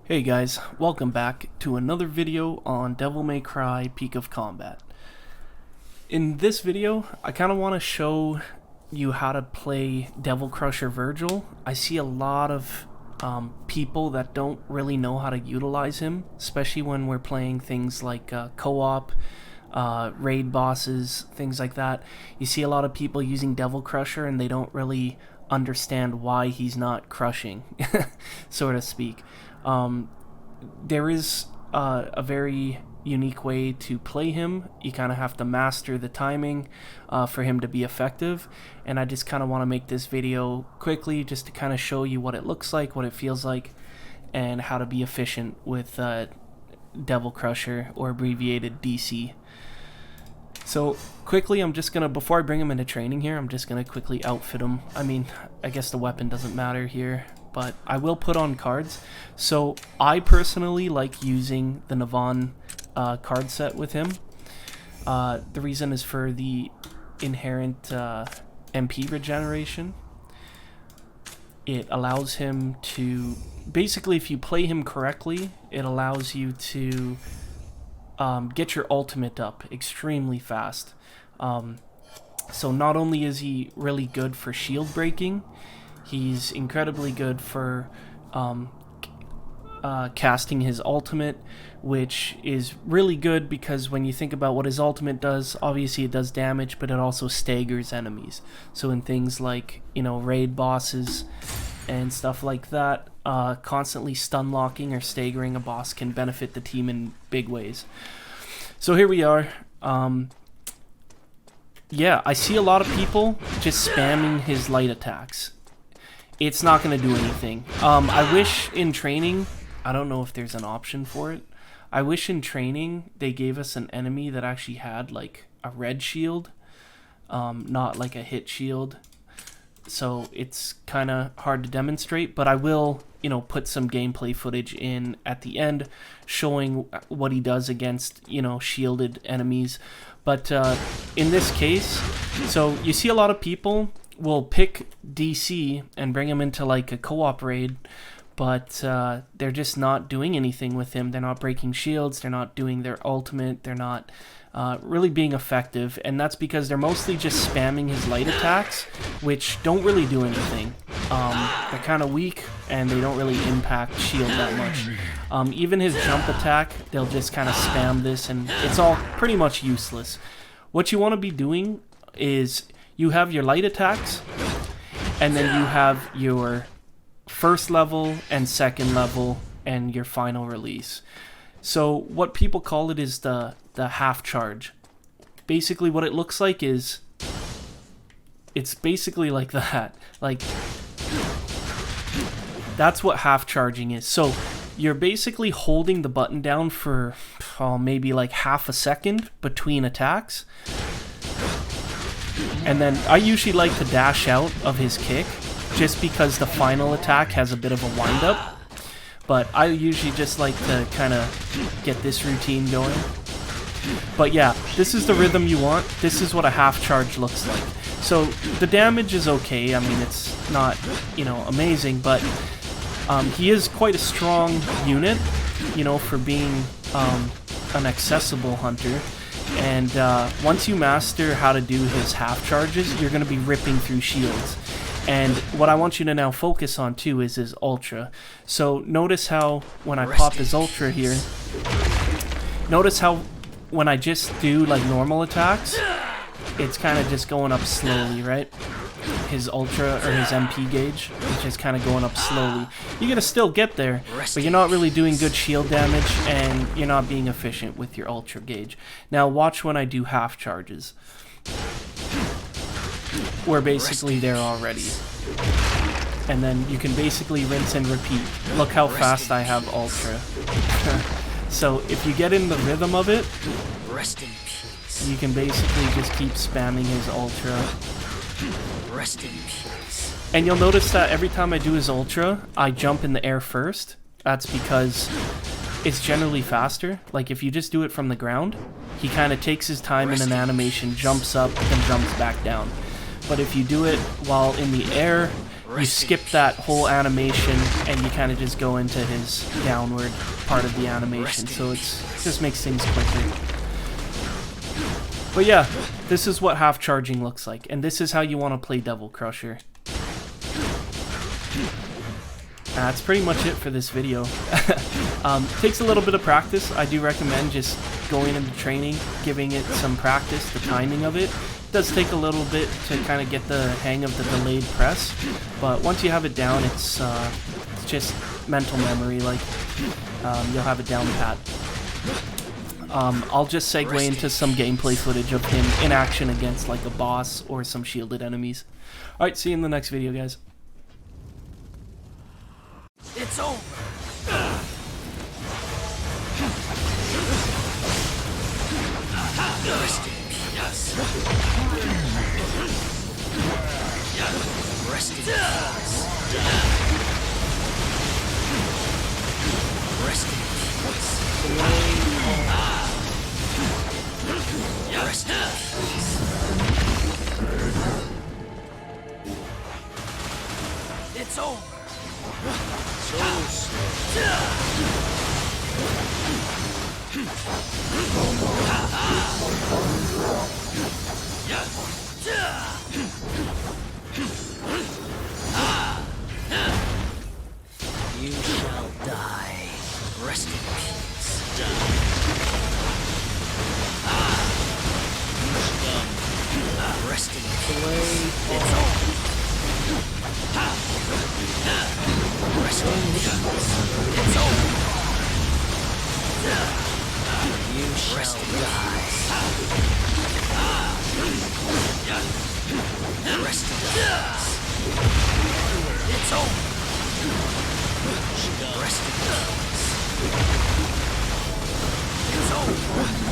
Hey guys, welcome back to another video on Devil May Cry Peak of Combat. In this video, I kind of want to show you how to play Devil Crusher Virgil. I see a lot of people that don't really know how to utilize him, especially when we're playing things like co-op, raid bosses, things like that. You see a lot of people using Devil Crusher and they don't really understand why he's not crushing, so to speak. There is a very unique way to play him. You kind of have to master the timing for him to be effective, and I just kind of want to make this video quickly just to kind of show you what it looks like, what it feels like, and how to be efficient with Devil Crusher, or abbreviated DC. So quickly, I'm just gonna, before I bring him into training here, I'm just gonna quickly outfit him. I mean, I guess the weapon doesn't matter here, but I will put on cards. So I personally like using the Navon card set with him. The reason is for the inherent MP regeneration. It allows him to, basically if you play him correctly, it allows you to get your ultimate up extremely fast. So not only is he really good for shield breaking, he's incredibly good for casting his ultimate, which is really good because when you think about what his ultimate does, obviously it does damage, but it also staggers enemies. So in things like, you know, raid bosses and stuff like that, constantly stun locking or staggering a boss can benefit the team in big ways. So here we are. Yeah, I see a lot of people just spamming his light attacks. It's not going to do anything. I wish in training, I don't know if there's an option for it. I wish in training they gave us an enemy that actually had like a red shield, not like a hit shield. So it's kind of hard to demonstrate, but I will, you know, put some gameplay footage in at the end showing what he does against, you know, shielded enemies. But in this case, so you see a lot of people will pick DC and bring him into like a co-op raid, but they're just not doing anything with him. They're not breaking shields, they're not doing their ultimate, they're not really being effective, and that's because they're mostly just spamming his light attacks, which don't really do anything. They're kind of weak and they don't really impact shield that much. Even his jump attack, they'll just kind of spam this and it's all pretty much useless. What you want to be doing is you have your light attacks, and then you have your first level and second level and your final release. So what people call it is the half charge. Basically what it looks like is, it's basically like that. Like, that's what half charging is. So you're basically holding the button down for maybe like half a second between attacks. And then I usually like to dash out of his kick just because the final attack has a bit of a wind up. But I usually just like to kind of get this routine going. But yeah, this is the rhythm you want. This is what a half charge looks like. So the damage is okay. I mean, it's not, you know, amazing, but he is quite a strong unit, you know, for being an accessible hunter. And once you master how to do his half charges, you're going to be ripping through shields. And what I want you to now focus on too is his ultra. So notice how when I pop his ultra here, notice how when I just do like normal attacks, it's kind of just going up slowly, right? His ultra, or his MP gauge, is just kind of going up slowly. You're going to still get there, but you're not really doing good shield damage, and you're not being efficient with your ultra gauge. Now watch when I do half charges. We're basically there already. And then you can basically rinse and repeat. Look how fast I have ultra. So if you get in the rhythm of it, you can basically just keep spamming his ultra. And you'll notice that every time I do his ultra, I jump in the air first. That's because it's generally faster. Like if you just do it from the ground, he kind of takes his time in an animation, jumps up, then jumps back down. But if you do it while in the air, you skip that whole animation and you kind of just go into his downward part of the animation, so it just makes things quicker. But yeah, this is what half charging looks like, and this is how you want to play Devil Crusher. That's pretty much it for this video. Takes a little bit of practice. I do recommend just going into training, giving it some practice, the timing of it. It does take a little bit to kind of get the hang of the delayed press, but once you have it down, it's just mental memory, like you'll have it down pat. I'll just segue into some gameplay footage of him in action against like a boss or some shielded enemies. Alright, see you in the next video, guys. It's over. Rest in peace. Rest in peace. Rest in peace. Rest in peace. It's over. So slow. You shall die. Rest in peace. Rest in peace. It's over. Rest in peace. It's over. You shall die. Rest in peace. It's over. Rest in peace. It's over.